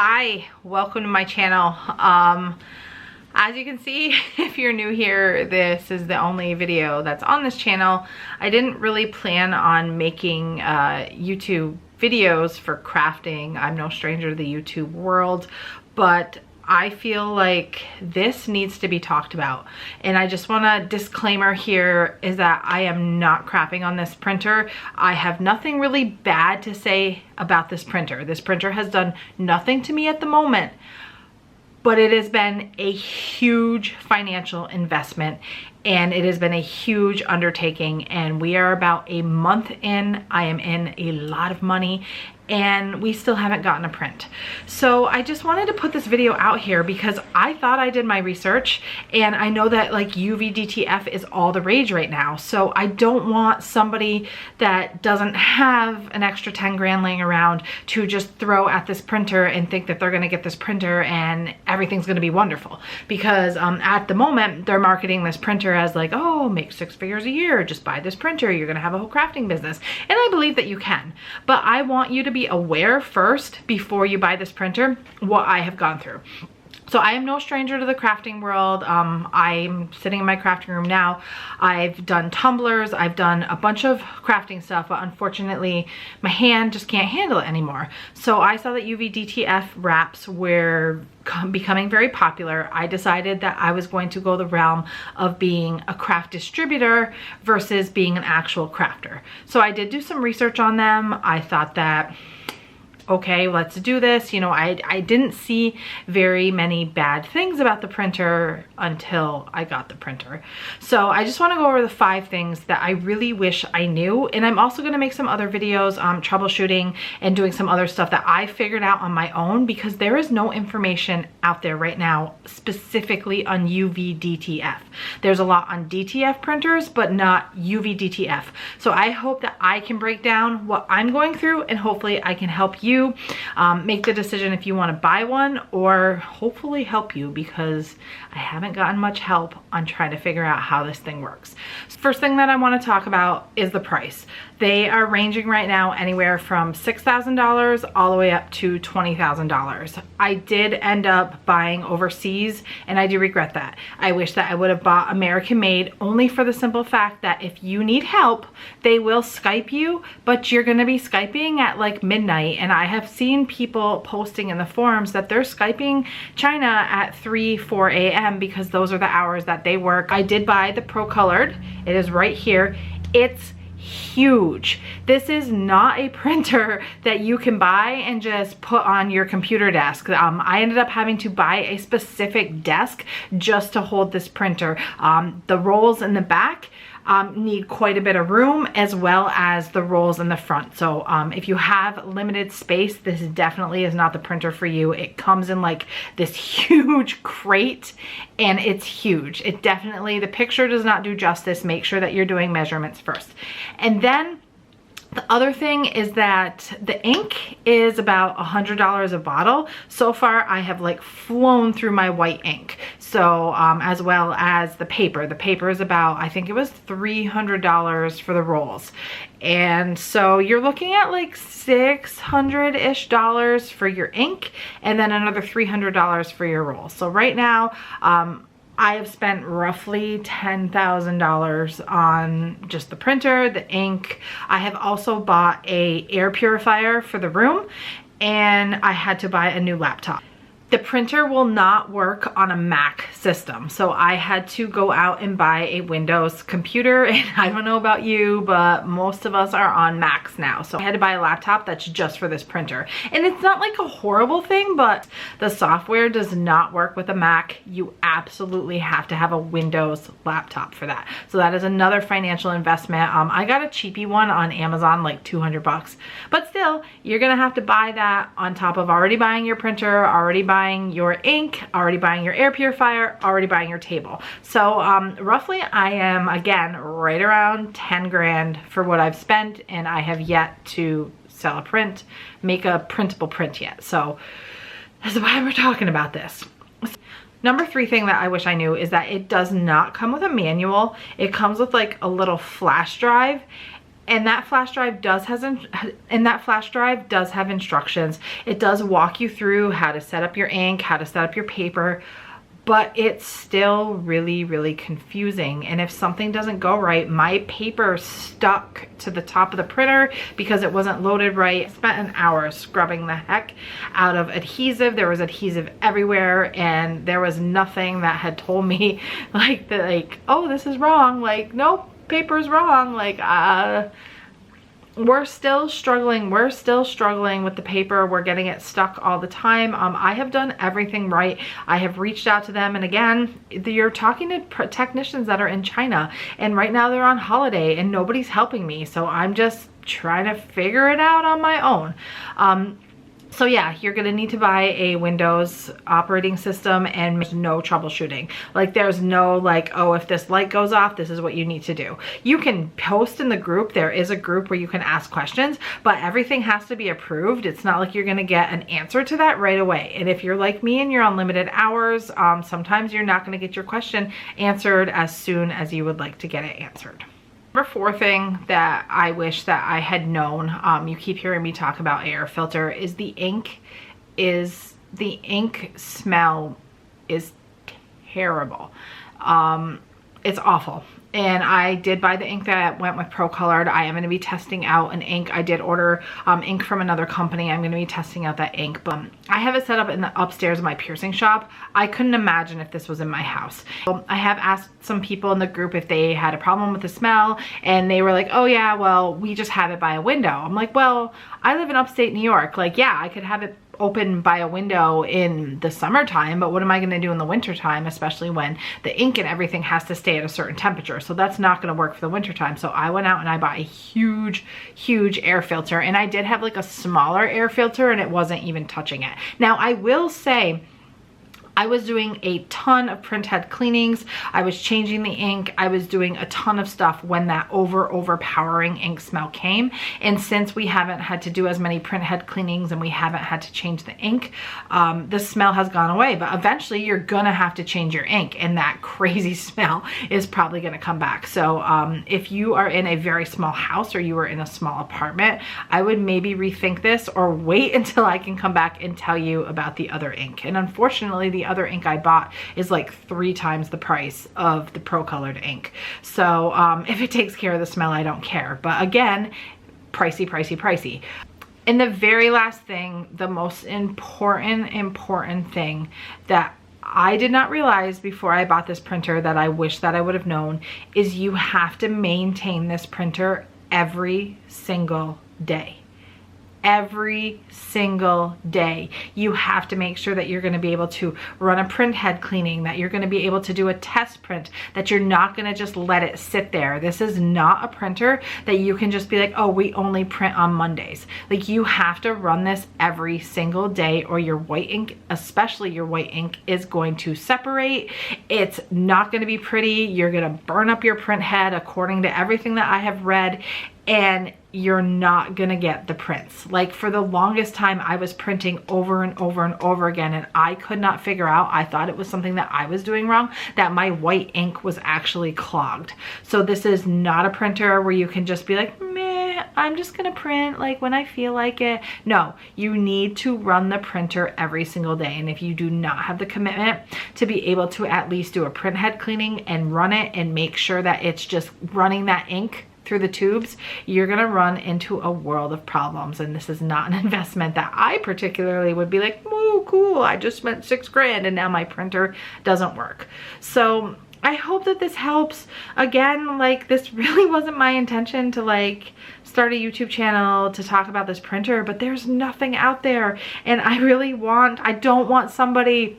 Hi, welcome to my channel. As you can see, if you're new here, this is the only video that's on this channel. I didn't really plan on making YouTube videos for crafting. I'm no stranger to the YouTube world, but I feel like this needs to be talked about. And I just want a disclaimer here is that I am not crapping on this printer. I have nothing really bad to say about this printer. This printer has done nothing to me at the moment, but it has been a huge financial investment and it has been a huge undertaking, and we are about a month in. I am in a lot of money and we still haven't gotten a print. So I just wanted to put this video out here because I thought I did my research, and I know that like UV-DTF is all the rage right now. So I don't want somebody that doesn't have an extra 10 grand laying around to just throw at this printer and think that they're gonna get this printer and everything's gonna be wonderful. Because at the moment, they're marketing this printer as like, oh, make 6 figures a year, just buy this printer, you're gonna have a whole crafting business. And I believe that you can, but I want you to be aware first before you buy this printer what I have gone through. So I am no stranger to the crafting world. I'm sitting in my crafting room now. I've done tumblers, I've done a bunch of crafting stuff, but unfortunately my hand just can't handle it anymore. So I saw that UV-DTF wraps were becoming very popular. I decided that I was going to go the realm of being a craft distributor versus being an actual crafter. So I did do some research on them. I thought that, okay, let's do this. You know, I didn't see very many bad things about the printer until I got the printer. So I just want to go over the 5 things that I really wish I knew. And I'm also going to make some other videos troubleshooting and doing some other stuff that I figured out on my own, because there is no information out there right now specifically on UV-DTF. There's a lot on DTF printers, but not UV-DTF. So I hope that I can break down what I'm going through, and hopefully I can help you make the decision if you want to buy one, or hopefully help you, because I haven't gotten much help on trying to figure out how this thing works. First thing that I want to talk about is the price. They are ranging right now anywhere from $6,000 all the way up to $20,000. I did end up buying overseas, and I do regret that. I wish that I would have bought American made, only for the simple fact that if you need help, they will Skype you, but you're gonna be Skyping at like midnight. And I have seen people posting in the forums that they're Skyping China at 3, 4 a.m. because those are the hours that they work. I did buy the Pro Colored. It is right here. It's huge. This is not a printer that you can buy and just put on your computer desk. I ended up having to buy a specific desk just to hold this printer. The rolls in the back need quite a bit of room, as well as the rolls in the front. So if you have limited space, this definitely is not the printer for you. It comes in like this huge crate, and it's huge. It definitely, the picture does not do justice. Make sure that you're doing measurements first. And then the other thing is that the ink is about $100 a bottle. So far, I have like flown through my white ink. So as well as the paper. The paper is about, I think it was $300 for the rolls. And so you're looking at like $600-ish for your ink, and then another $300 for your rolls. So right now, I have spent roughly $10,000 on just the printer, the ink. I have also bought a air purifier for the room, and I had to buy a new laptop. The printer will not work on a Mac system, so I had to go out and buy a Windows computer, and I don't know about you, but most of us are on Macs now. So I had to buy a laptop that's just for this printer. And it's not like a horrible thing, but the software does not work with a Mac. You absolutely have to have a Windows laptop for that. So that is another financial investment. I got a cheapy one on Amazon, like 200 bucks, but still, you're gonna have to buy that on top of already buying your printer, already buying your ink, already buying your air purifier, already buying your table. So roughly I am, again, right around 10 grand for what I've spent, and I have yet to sell a print, make a printable print yet. So that's why we're talking about this. Number 3 thing that I wish I knew is that it does not come with a manual. It comes with like a little flash drive, And that flash drive does have instructions. It does walk you through how to set up your ink, how to set up your paper, but it's still really, really confusing. And if something doesn't go right, my paper stuck to the top of the printer because it wasn't loaded right. I spent an hour scrubbing the heck out of adhesive. There was adhesive everywhere, and there was nothing that had told me like, oh, this is wrong. Like, nope, paper's wrong. Like, we're still struggling with the paper. We're getting it stuck all the time. I have done everything right. I have reached out to them, and again, you're talking to technicians that are in China, and right now they're on holiday and nobody's helping me, so I'm just trying to figure it out on my own. So yeah, you're gonna need to buy a Windows operating system, and there's no troubleshooting. Like, there's no like, oh, if this light goes off, this is what you need to do. You can post in the group. There is a group where you can ask questions, but everything has to be approved. It's not like you're gonna get an answer to that right away. And if you're like me and you're on limited hours, sometimes you're not gonna get your question answered as soon as you would like to get it answered. Number 4 thing that I wish that I had known, you keep hearing me talk about air filter, is the ink smell is terrible. It's awful. And I did buy the ink that went with Pro Colored. I am going to be testing out an ink. I did order ink from another company. I'm going to be testing out that ink. But I have it set up in the upstairs of my piercing shop. I couldn't imagine if this was in my house. I have asked some people in the group if they had a problem with the smell, and they were like, oh yeah, well, we just have it by a window. I'm like, well, I live in upstate New York. Like, yeah, I could have it open by a window in the summertime, but what am I going to do in the wintertime, especially when the ink and everything has to stay at a certain temperature? So that's not going to work for the wintertime. So I went out and I bought a huge air filter, and I did have like a smaller air filter, and it wasn't even touching it. Now, I will say, I was doing a ton of print head cleanings. I was changing the ink. I was doing a ton of stuff when that overpowering ink smell came. And since we haven't had to do as many print head cleanings and we haven't had to change the ink, the smell has gone away. But eventually you're gonna have to change your ink, and that crazy smell is probably gonna come back. So if you are in a very small house or you are in a small apartment, I would maybe rethink this, or wait until I can come back and tell you about the other ink. And unfortunately, the other ink I bought is like 3 times the price of the Pro Colored ink. So if it takes care of the smell, I don't care. But again, pricey. And the very last thing, the most important thing that I did not realize before I bought this printer, that I wish that I would have known, is you have to maintain this printer every single day. Every single day. You have to make sure that you're going to be able to run a print head cleaning, that you're going to be able to do a test print, that you're not going to just let it sit there. This is not a printer that you can just be like, oh, we only print on Mondays. Like, you have to run this every single day, or your white ink, especially your white ink, is going to separate. It's not going to be pretty. You're going to burn up your print head, according to everything that I have read, and you're not gonna get the prints. Like, for the longest time, I was printing over and over again, and I could not figure out, I thought it was something that I was doing wrong, that my white ink was actually clogged. So this is not a printer where you can just be like, meh, I'm just gonna print like when I feel like it. No, you need to run the printer every single day. And if you do not have the commitment to be able to at least do a print head cleaning and run it and make sure that it's just running that ink through the tubes, you're gonna run into a world of problems. And this is not an investment that I particularly would be like, whoa, cool, I just spent $6 grand and now my printer doesn't work. So I hope that this helps. Again, like, this really wasn't my intention to like start a YouTube channel to talk about this printer, but there's nothing out there, and I don't want somebody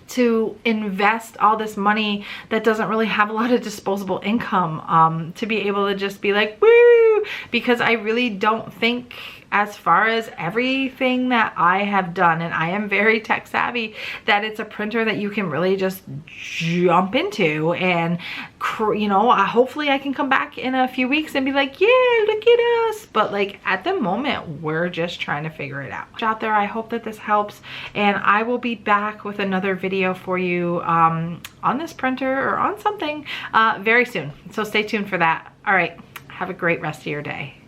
to invest all this money that doesn't really have a lot of disposable income, to be able to just be like, woo, because I really don't think, as far as everything that I have done, and I am very tech savvy, that it's a printer that you can really just jump into. And you know, hopefully I can come back in a few weeks and be like, yeah, look at us. But like, at the moment, we're just trying to figure it out there. I hope that this helps, and I will be back with another video for you on this printer or on something very soon. So stay tuned for that. All right, Have a great rest of your day.